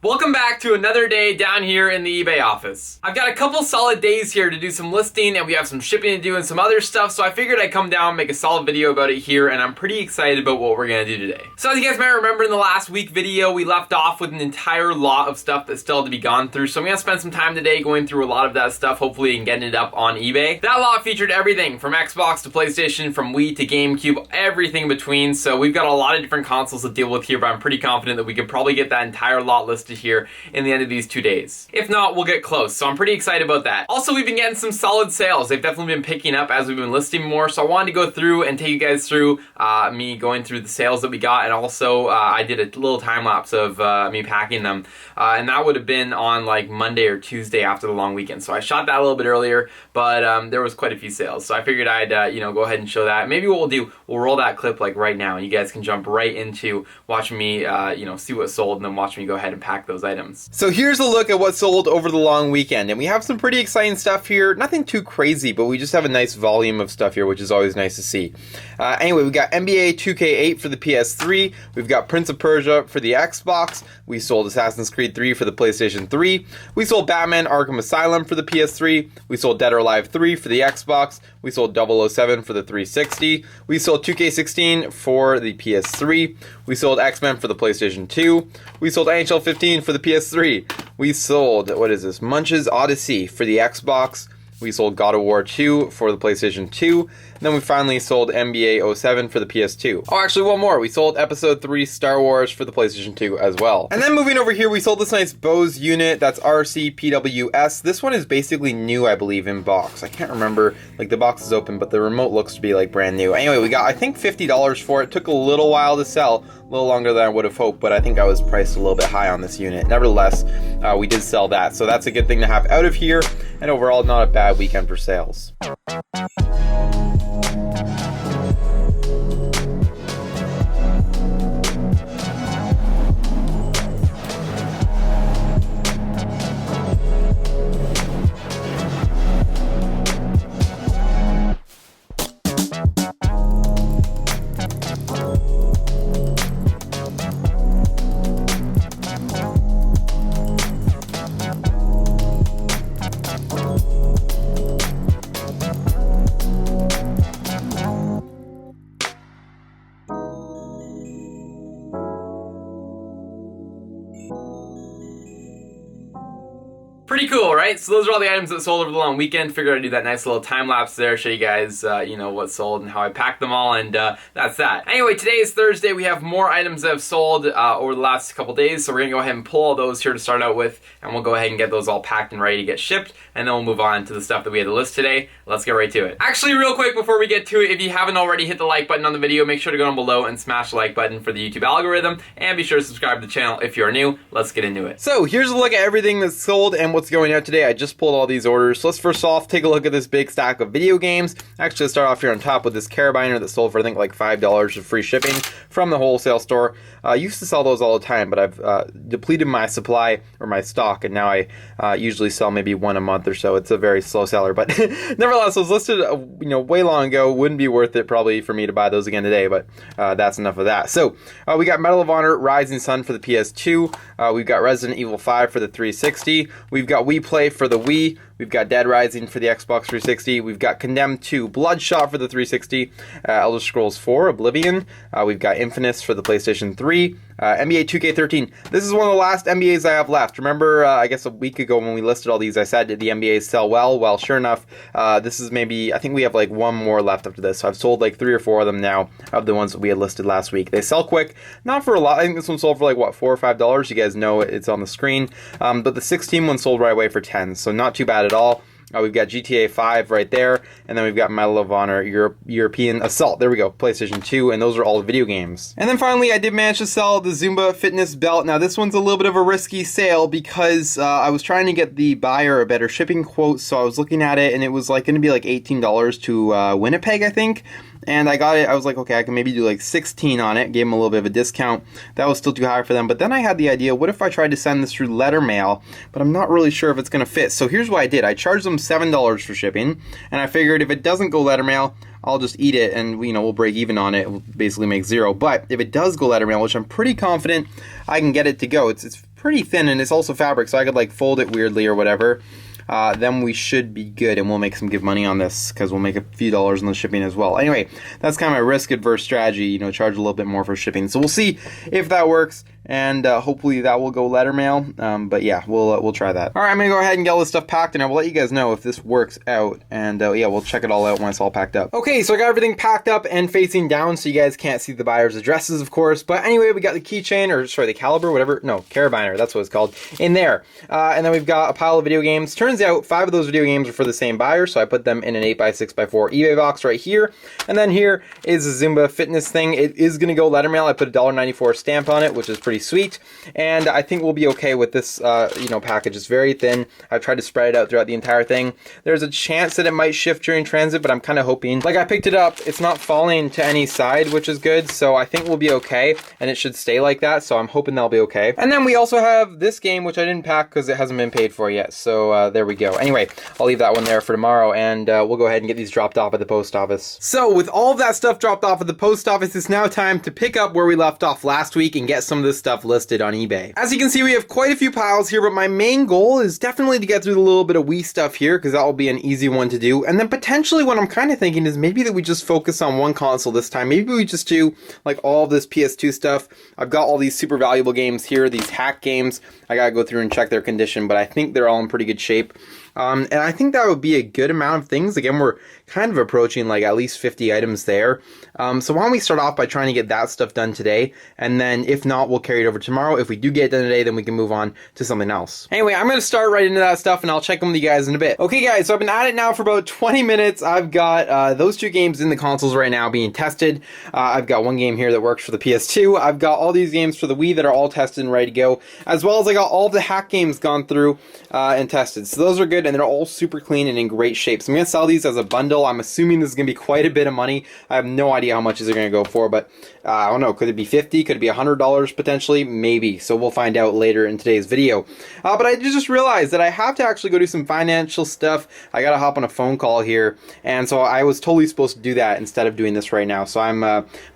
Welcome back to another day down here in the eBay office. I've got a couple solid days here to do some listing, and we have some shipping to do and some other stuff, so I figured I'd come down and make a solid video about it here, and I'm pretty excited about what we're gonna do today. So as you guys might remember, in the last week video, we left off with an entire lot of stuff that still had to be gone through, so I'm gonna spend some time today going through a lot of that stuff, hopefully, and getting it up on eBay. That lot featured everything from Xbox to PlayStation, from Wii to GameCube, everything in between, so we've got a lot of different consoles to deal with here, but I'm pretty confident that we could probably get that entire lot listed here in the end of these 2 days. If not, we'll get close, so I'm pretty excited about that. Also, we've been getting some solid sales. They've definitely been picking up as we've been listing more, so I wanted to go through and take you guys through me going through the sales that we got, and also I did a little time lapse of me packing them, and that would have been on like Monday or Tuesday after the long weekend, so I shot that a little bit earlier, but there was quite a few sales, so I figured I'd go ahead and show that. Maybe what we'll do, we'll roll that clip like right now, and you guys can jump right into watching me see what sold, and then watch me go ahead and pack those items. So here's a look at what sold over the long weekend, and we have some pretty exciting stuff here. Nothing too crazy, but we just have a nice volume of stuff here, which is always nice to see. Anyway, we got NBA 2K8 for the PS3. We've got Prince of Persia for the Xbox. We sold Assassin's Creed 3 for the PlayStation 3. We sold Batman Arkham Asylum for the PS3. We sold Dead or Alive 3 for the Xbox. We sold 007 for the 360. We sold 2K16 for the PS3. We sold X-Men for the PlayStation 2. We sold NHL 15 for the PS3. We sold, what is this, Munch's Odyssey for the Xbox. We sold God of War 2 for the PlayStation 2. And then we finally sold NBA 07 for the PS2. Oh, actually, one more. We sold Episode 3 Star Wars for the PlayStation 2 as well. And then moving over here, we sold this nice Bose unit. That's RCPWS. This one is basically new, I believe, in box. I can't remember. Like, the box is open, but the remote looks to be, like, brand new. Anyway, we got, I think, $50 for it. Took a little while to sell. A little longer than I would have hoped, but I think I was priced a little bit high on this unit. Nevertheless, we did sell that. So that's a good thing to have out of here. And overall, not a bad weekend for sales. Pretty cool, right? So those are all the items that sold over the long weekend. Figured I'd do that nice little time lapse there, show you guys, what sold and how I packed them all, and that's that. Anyway, today is Thursday. We have more items that have sold over the last couple days, so we're gonna go ahead and pull all those here to start out with, and we'll go ahead and get those all packed and ready to get shipped, and then we'll move on to the stuff that we had to list today. Let's get right to it. Actually, real quick before we get to it, if you haven't already hit the like button on the video, make sure to go down below and smash the like button for the YouTube algorithm, and be sure to subscribe to the channel if you're new. Let's get into it. So here's a look at everything that's sold and what's going out today. I just pulled all these orders. So let's first off take a look at this big stack of video games. Actually, let's start off here on top with this carabiner that sold for I think like $5 of free shipping from the wholesale store. I used to sell those all the time, but I've depleted my supply or my stock, and now I usually sell maybe one a month or so. It's a very slow seller, but nevertheless, those listed way long ago. Wouldn't be worth it probably for me to buy those again today, but that's enough of that. So we got Medal of Honor Rising Sun for the PS2. We've got Resident Evil 5 for the 360. We've got Wii Play for the Wii. We've got Dead Rising for the Xbox 360. We've got Condemned 2 Bloodshot for the 360. Elder Scrolls 4 Oblivion. We've got Infamous for the PlayStation 3. NBA 2K13. This is one of the last NBAs I have left. Remember, I guess a week ago when we listed all these, I said the NBAs sell well. Well, sure enough, this is maybe, I think we have like one more left after this. So I've sold like 3 or 4 of them now of the ones that we had listed last week. They sell quick, not for a lot. I think this one sold for like, what, $4 or $5? You guys know it's on the screen. But the 16 one sold right away for 10, so not too bad at all. We've got GTA 5 right there, and then we've got Medal of Honor European Assault. There we go, PlayStation 2, and those are all the video games. And then finally, I did manage to sell the Zumba fitness belt. Now, this one's a little bit of a risky sale because I was trying to get the buyer a better shipping quote, so I was looking at it, and it was like going to be like $18 to Winnipeg, I think. And I got it, I was like, okay, I can maybe do like 16 on it, gave them a little bit of a discount. That was still too high for them, but then I had the idea, what if I tried to send this through letter mail, but I'm not really sure if it's going to fit. So here's what I did. I charged them $7 for shipping, and I figured if it doesn't go letter mail, I'll just eat it, and we'll break even on it. It will basically make zero. But if it does go letter mail, which I'm pretty confident I can get it to go, it's pretty thin, and it's also fabric, so I could like fold it weirdly or whatever. Then we should be good, and we'll make some good money on this because we'll make a few dollars on the shipping as well. Anyway, that's kind of my risk-adverse strategy, you know, charge a little bit more for shipping. So we'll see if that works, and hopefully that will go letter mail. But yeah, we'll try that. All right, I'm gonna go ahead and get all this stuff packed, and I will let you guys know if this works out. And yeah, we'll check it all out when it's all packed up. Okay, so I got everything packed up and facing down, so you guys can't see the buyer's addresses, of course. But anyway, we got the keychain, or sorry, the caliber, whatever. No, carabiner, that's what it's called, in there. And then we've got a pile of video games. Turns out 5 of those video games are for the same buyer, so I put them in an 8x6x4 eBay box right here. And then here is a Zumba fitness thing. It is gonna go letter mail. I put a $1.94 stamp on it, which is pretty sweet. And I think we'll be okay with this, you know, package. It's very thin. I've tried to spread it out throughout the entire thing. There's a chance that it might shift during transit, but I'm kind of hoping. Like, I picked it up. It's not falling to any side, which is good. So I think we'll be okay, and it should stay like that. So I'm hoping that'll be okay. And then we also have this game, which I didn't pack because it hasn't been paid for yet. So there we go. Anyway, I'll leave that one there for tomorrow, and we'll go ahead and get these dropped off at the post office. So with all of that stuff dropped off at the post office, it's now time to pick up where we left off last week and get some of this stuff listed on eBay. As you can see, we have quite a few piles here, but my main goal is definitely to get through the little bit of Wii stuff here, because that will be an easy one to do. And then potentially what I'm kind of thinking is maybe that we just focus on one console this time. Maybe we just do like all of this PS2 stuff. I've got all these super valuable games here, these hack games. I gotta go through and check their condition, but I think they're all in pretty good shape. And I think that would be a good amount of things. Again, we're kind of approaching like at least 50 items there. So why don't we start off by trying to get that stuff done today, and then if not, we'll carry it over tomorrow. If we do get it done today, then we can move on to something else. Anyway, I'm going to start right into that stuff, and I'll check them with you guys in a bit. Okay guys, so I've been at it now for about 20 minutes. I've got those 2 games in the consoles right now being tested. I've got one game here that works for the PS2. I've got all these games for the Wii that are all tested and ready to go, as well as I got all of the hack games gone through and tested. So those are good, and they're all super clean and in great shape. So I'm going to sell these as a bundle. I'm assuming this is going to be quite a bit of money. I have no idea how much these are going to go for, but I don't know. Could it be 50? Could it be $100 potentially? Maybe. So we'll find out later in today's video. But I just realized that I have to actually go do some financial stuff. I got to hop on a phone call here, and so I was totally supposed to do that instead of doing this right now. So I'm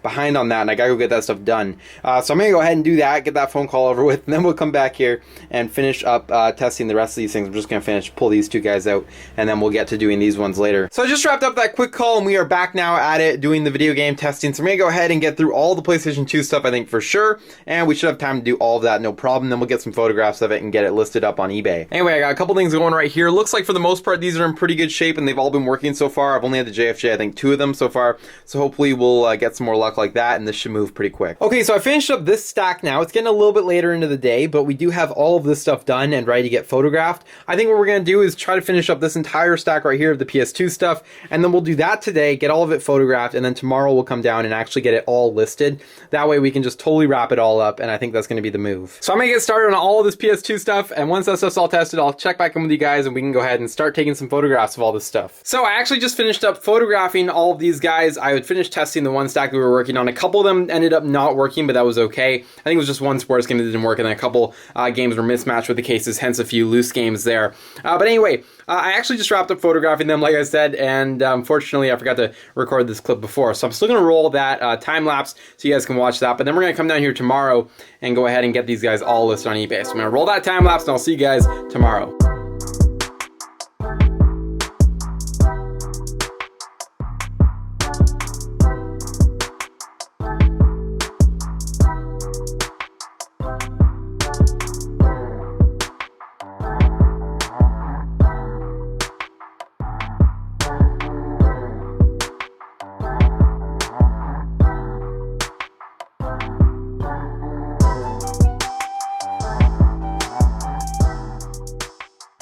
behind on that, and I got to go get that stuff done. So I'm going to go ahead and do that, get that phone call over with, and then we'll come back here and finish up testing the rest of these things. I'm just going to pull these 2 guys out, and then we'll get to doing these ones later. So I just wrapped up that quick call, and we are back now at it doing the video game testing. So I'm going to go ahead and get through all the PlayStation 2 stuff, I think, for sure, and we should have time to do all of that, no problem. Then we'll get some photographs of it and get it listed up on eBay. Anyway, I got a couple things going right here. Looks like for the most part these are in pretty good shape, and they've all been working so far. I've only had the JFJ, I think 2 of them so far, so hopefully we'll get some more luck like that, and this should move pretty quick. Okay, so I finished up this stack now. It's getting a little bit later into the day, but we do have all of this stuff done and ready to get photographed. I think what we're going to do is try to finish up this entire stack right here of the PS2 stuff, and then we'll do that today, get all of it photographed, and then tomorrow we'll come down and actually get it all listed. That way we can just totally wrap it all up, and I think that's going to be the move. So I'm going to get started on all of this PS2 stuff, and once that stuff's all tested, I'll check back in with you guys, and we can go ahead and start taking some photographs of all this stuff. So I actually just finished up photographing all of these guys. I would finish testing the one stack that we were working on. A couple of them ended up not working, but that was okay. I think it was just one sports game that didn't work, and then a couple games were mismatched with the cases, hence a few loose games there. But anyway, I actually just wrapped up photographing them, like I said, and unfortunately I forgot to record this clip before. So I'm still going to roll that time lapse so you guys can watch that, but then we're going to come down here tomorrow and go ahead and get these guys all listed on eBay. So I'm going to roll that time lapse, and I'll see you guys tomorrow.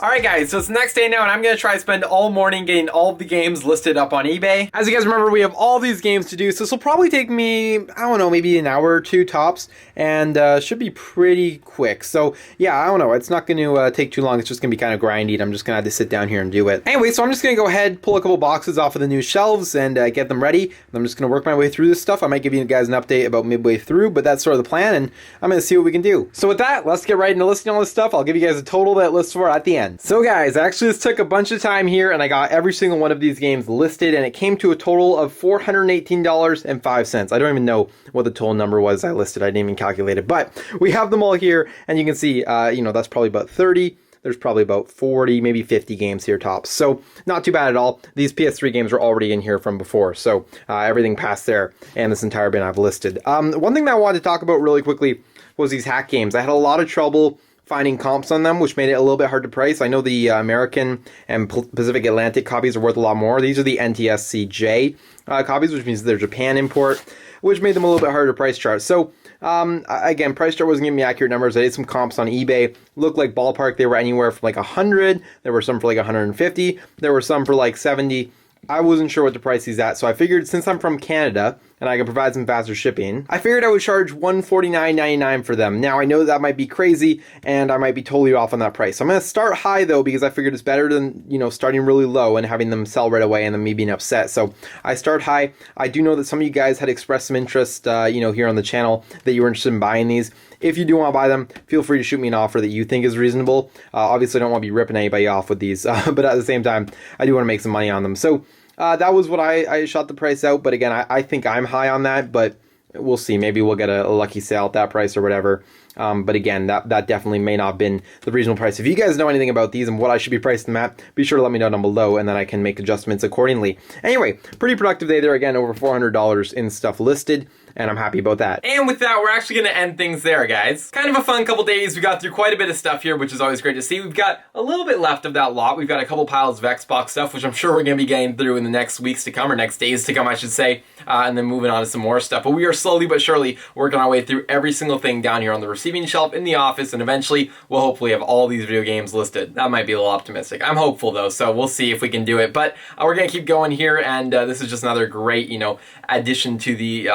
Alright guys, so it's the next day now, and I'm going to try to spend all morning getting all of the games listed up on eBay. As you guys remember, we have all these games to do, so this will probably take me, I don't know, maybe an hour or 2 tops, and should be pretty quick. So yeah, I don't know, it's not going to take too long. It's just going to be kind of grindy. I'm just going to have to sit down here and do it. Anyway, so I'm just going to go ahead, pull a couple boxes off of the new shelves, and get them ready. I'm just going to work my way through this stuff. I might give you guys an update about midway through, but that's sort of the plan, and I'm going to see what we can do. So with that, let's get right into listing all this stuff. I'll give you guys a total that it lists for at the end. again. So guys, actually this took a bunch of time here and I got every single one of these games listed and it came to a total of $418.05. I don't even know what the total number was I listed. I didn't even calculate it, but we have them all here and you can see, that's probably about 30. There's probably about 40, maybe 50 games here tops. So not too bad at all. These PS3 games are already in here from before. So everything past there and this entire bin I've listed. One thing that I wanted to talk about really quickly was these hack games. I had a lot of trouble finding comps on them, which made it a little bit hard to price. I know the American and Pacific Atlantic copies are worth a lot more. These are the NTSC-J copies, which means they're Japan import, which made them a little bit harder to price chart. So again, price chart wasn't giving me accurate numbers. I did some comps on eBay. Looked like ballpark. They were anywhere from like 100. There were some for like 150. There were some for like 70. I wasn't sure what the price is at, so I figured since I'm from Canada and I can provide some faster shipping, I figured I would charge $149.99 for them. Now, I know that might be crazy, and I might be totally off on that price. So I'm going to start high, though, because I figured it's better than, starting really low and having them sell right away and then me being upset. So I start high. I do know that some of you guys had expressed some interest, here on the channel that you were interested in buying these. If you do want to buy them, feel free to shoot me an offer that you think is reasonable. Obviously, I don't want to be ripping anybody off with these, but at the same time, I do want to make some money on them. So that was what I shot the price out. But again, I think I'm high on that, but we'll see. Maybe we'll get a lucky sale at that price or whatever. But again, that definitely may not have been the reasonable price. If you guys know anything about these and what I should be pricing them at, be sure to let me know down below, and then I can make adjustments accordingly. Anyway, pretty productive day there. Again, over $400 in stuff listed, and I'm happy about that. And with that, we're actually going to end things there, guys. Kind of a fun couple days. We got through quite a bit of stuff here, which is always great to see. We've got a little bit left of that lot. We've got a couple piles of Xbox stuff, which I'm sure we're going to be getting through in the next weeks to come, or next days to come, I should say, and then moving on to some more stuff. But we are slowly but surely working our way through every single thing down here on the receiving shelf in the office, and eventually we'll hopefully have all these video games listed. That might be a little optimistic. I'm hopeful, though, so we'll see if we can do it. But we're going to keep going here, and this is just another great, addition to the,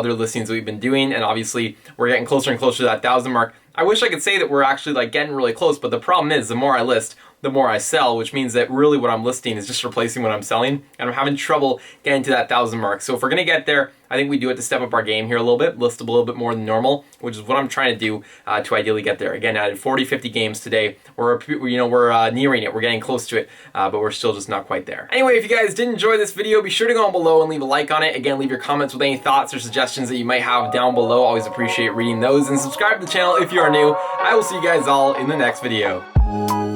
other listings that we've been doing, and obviously we're getting closer and closer to that 1,000 mark. I wish I could say that we're actually getting really close, but the problem is the more I list, the more I sell, which means that really what I'm listing is just replacing what I'm selling, and I'm having trouble getting to that 1,000 mark. So if we're gonna get there, I think we do have to step up our game here a little bit, list a little bit more than normal, which is what I'm trying to do to ideally get there. Again, I added 40, 50 games today. We're nearing it. We're getting close to it, but we're still just not quite there. Anyway, if you guys did enjoy this video, be sure to go on below and leave a like on it. Again, leave your comments with any thoughts or suggestions that you might have down below. Always appreciate reading those, and subscribe to the channel if you are new. I will see you guys all in the next video.